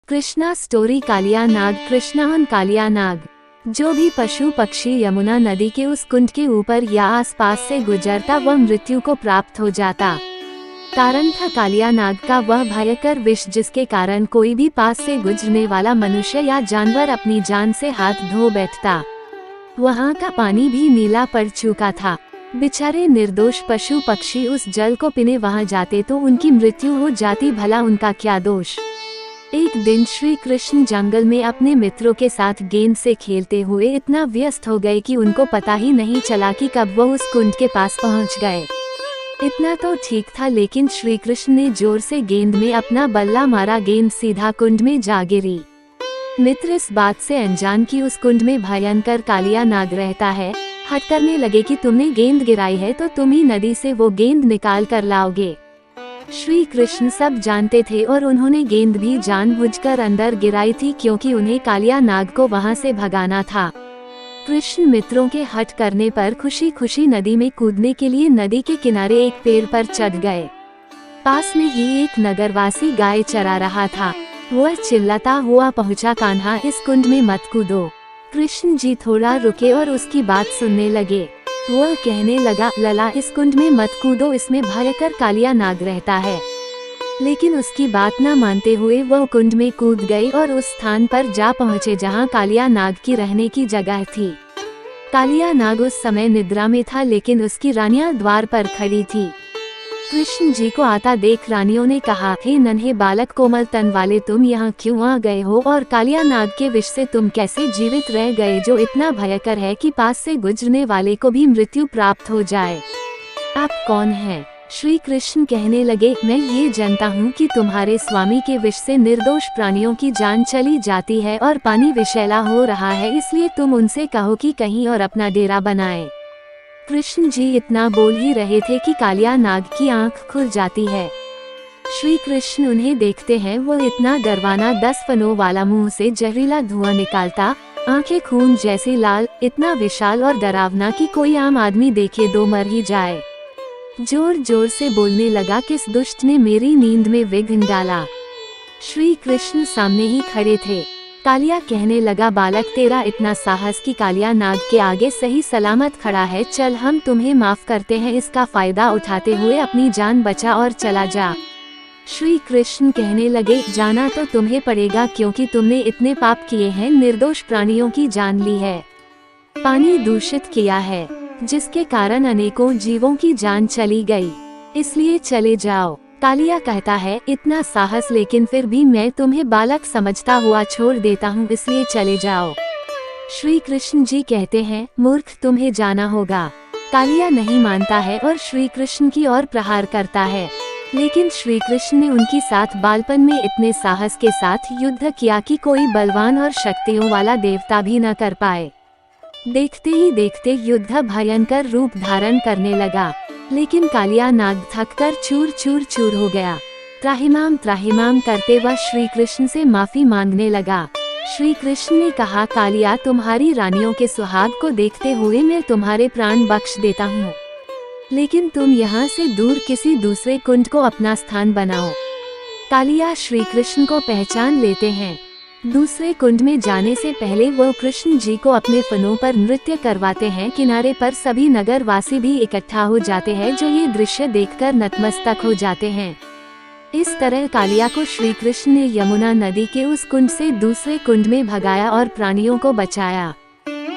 Krishna story. Kaliya नाग। कृष्णाहन कालिया नाग। जो भी पशु पक्षी यमुना नदी के उस कुंड के ऊपर या आसपास से गुजरता वह मृत्यु को प्राप्त हो जाता। कारण था कालिया नाग का वह भयंकर विष, जिसके कारण कोई भी पास से गुजरने वाला मनुष्य या जानवर अपनी जान से हाथ धो बैठता। वहाँ का पानी भी नीला पड़ चुका था। बेचारे निर्दोष पशु पक्षी उस जल को पीने वहाँ जाते तो उनकी मृत्यु हो जाती, भला उनका क्या दोष। एक दिन श्री कृष्ण जंगल में अपने मित्रों के साथ गेंद से खेलते हुए इतना व्यस्त हो गए कि उनको पता ही नहीं चला कि कब वो उस कुंड के पास पहुंच गए। इतना तो ठीक था, लेकिन श्री कृष्ण ने जोर से गेंद में अपना बल्ला मारा। गेंद सीधा कुंड में जा गिरी। मित्र इस बात से अनजान कि उस कुंड में भयंकर कालिया नाग रहता है, हट करने लगे कि तुमने गेंद गिराई है तो तुम ही नदी से वो गेंद निकाल कर लाओगे। श्री कृष्ण सब जानते थे और उन्होंने गेंद भी जानबूझकर अंदर गिराई थी, क्योंकि उन्हें कालिया नाग को वहां से भगाना था। कृष्ण मित्रों के हट करने पर खुशी खुशी नदी में कूदने के लिए नदी के किनारे एक पेड़ पर चढ़ गए। पास में ही एक नगरवासी गाय चरा रहा था। वह चिल्लाता हुआ पहुंचा, कान्हा इस कुंड में मत कूदो। कृष्ण जी थोड़ा रुके और उसकी बात सुनने लगे। वह कहने लगा, लला इस कुंड में मत कूदो, इसमें भयंकर कालिया नाग रहता है। लेकिन उसकी बात न मानते हुए वह कुंड में कूद गई और उस स्थान पर जा पहुँचे जहाँ कालिया नाग की रहने की जगह थी। कालिया नाग उस समय निद्रा में था, लेकिन उसकी रानियां द्वार पर खड़ी थी। कृष्ण जी को आता देख रानियों ने कहा, हे नन्हे बालक कोमल तन वाले, तुम यहाँ क्यों आ गए हो और कालिया नाग के विष से तुम कैसे जीवित रह गए, जो इतना भयंकर है कि पास से गुजरने वाले को भी मृत्यु प्राप्त हो जाए। आप कौन हैं? श्री कृष्ण कहने लगे, मैं ये जानता हूँ कि तुम्हारे स्वामी के विष से निर्दोष प्राणियों की जान चली जाती है और पानी विषैला हो रहा है, इसलिए तुम उनसे कहो कि कहीं और अपना डेरा बनाए। कृष्ण जी इतना बोल ही रहे थे कि कालिया नाग की आंख खुल जाती है। श्री कृष्ण उन्हें देखते हैं। वो इतना डरवाना 10 फनों वाला मुंह से जहरीला धुआं निकालता, आंखें खून जैसी लाल, इतना विशाल और डरावना कि कोई आम आदमी देखे दो मर ही जाए। जोर जोर से बोलने लगा, किस दुष्ट ने मेरी नींद में विघ्न डाला। श्री कृष्ण सामने ही खड़े थे। कालिया कहने लगा, बालक तेरा इतना साहस कि कालिया नाग के आगे सही सलामत खड़ा है, चल हम तुम्हें माफ करते हैं, इसका फायदा उठाते हुए अपनी जान बचा और चला जा। श्री कृष्ण कहने लगे, जाना तो तुम्हें पड़ेगा, क्योंकि तुमने इतने पाप किए हैं, निर्दोष प्राणियों की जान ली है, पानी दूषित किया है, जिसके कारण अनेकों जीवों की जान चली गई, इसलिए चले जाओ। कालिया कहता है, इतना साहस, लेकिन फिर भी मैं तुम्हें बालक समझता हुआ छोड़ देता हूँ, इसलिए चले जाओ। श्री कृष्ण जी कहते हैं, मूर्ख तुम्हें जाना होगा। कालिया नहीं मानता है और श्री कृष्ण की ओर प्रहार करता है, लेकिन श्री कृष्ण ने उनकी साथ बालपन में इतने साहस के साथ युद्ध किया कि कोई बलवान और शक्तियों वाला देवता भी न कर पाए। देखते ही देखते युद्ध भयंकर रूप धारण करने लगा, लेकिन कालिया नाग थककर चूर चूर चूर हो गया। त्राहिमाम करते वह श्री कृष्ण से माफी मांगने लगा। श्री कृष्ण ने कहा, कालिया तुम्हारी रानियों के सुहाग को देखते हुए मैं तुम्हारे प्राण बख्श देता हूँ, लेकिन तुम यहाँ से दूर किसी दूसरे कुंड को अपना स्थान बनाओ। कालिया श्री कृष्ण को पहचान लेते हैं। दूसरे कुंड में जाने से पहले वो कृष्ण जी को अपने फनों पर नृत्य करवाते हैं। किनारे पर सभी नगरवासी भी इकट्ठा हो जाते हैं, जो ये दृश्य देखकर नतमस्तक हो जाते हैं। इस तरह कालिया को श्री कृष्ण ने यमुना नदी के उस कुंड से दूसरे कुंड में भगाया और प्राणियों को बचाया।